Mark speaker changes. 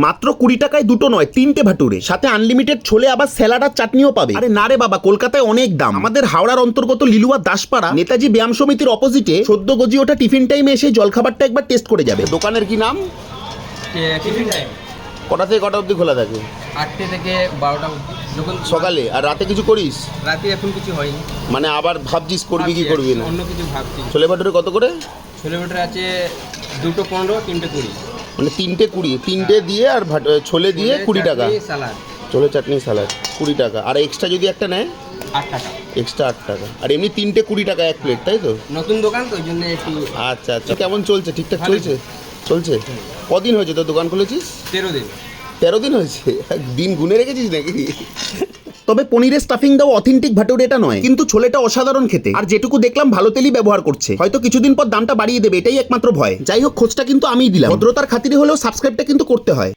Speaker 1: মাত্র 20 টাকায় দুটো নয় 3টে ভাটুরে, সাথে আনলিমিটেড ছোলে, আবার স্যালাড আর চাটনিও পাবে। আরে না রে বাবা, কলকাতায় অনেক দাম। আমাদের হাওড়ার অন্তর্গত লিলুয়া দাসপাড়া নেতাজি ব্যায়াম সমিতির অপোজিটে সদ্য গজি ওটা টিফিন টাইমে এসে জলখাবারটা একবার টেস্ট করে যাবে। দোকানের কি নাম?
Speaker 2: টিফিন টাইম
Speaker 1: কটা থেকে কটা অবধি খোলা থাকে?
Speaker 2: 8টে থেকে 12টা যখন
Speaker 1: সকালে। আর রাতে কিছু করিস?
Speaker 2: রাতে এখন কিছু হয়নি,
Speaker 1: মানে আবার ভাবছিস করবি কি করবি না?
Speaker 2: অন্য কিছু ভাবছি।
Speaker 1: ছোলে ভাটুরে কত করে?
Speaker 2: ছোলে ভাটুরে আছে 2টো 15, 3টে 20।
Speaker 1: মানে 3টে 20, 3টে দিয়ে আর ছোলে দিয়ে 20 টাকা।
Speaker 2: সালাদ,
Speaker 1: ছোলে চাটনি স্যালাড 20 টাকা। আর এক্সট্রা যদি একটা নেয়
Speaker 2: 8 টাকা
Speaker 1: এক্সট্রা 8 টাকা। আর এমনি 3টে 20 টাকা এক প্লেট, তাই তো?
Speaker 2: নতুন দোকান তো ওই জন্য একটু।
Speaker 1: আচ্ছা আচ্ছা, কেমন চলছে? ঠিকঠাক
Speaker 2: ভালো
Speaker 1: চলছে? চলছে। কদিন হয়েছে তোর দোকান খুলেছিস?
Speaker 2: 13 দিন।
Speaker 1: 13 দিন হয়েছে? দিন গুনে রেখেছিস নাকি? তবে পনিরের স্টাফিং দাও অথেন্টিক ভাটুরে এটা নয়, কিন্তু ছোলেটা অসাধারণ খেতে। আর যেটুকু দেখলাম ভালো তেলই ব্যবহার করছে। হয়তো কিছুদিন পর দামটা বাড়িয়ে দেবে, এটাই একমাত্র ভয়। যাই হোক, খোঁজটা কিন্তু আমিই দিলাম। ভদ্রতার খাতিরে হলেও সাবস্ক্রাইবটা কিন্তু করতে হয়।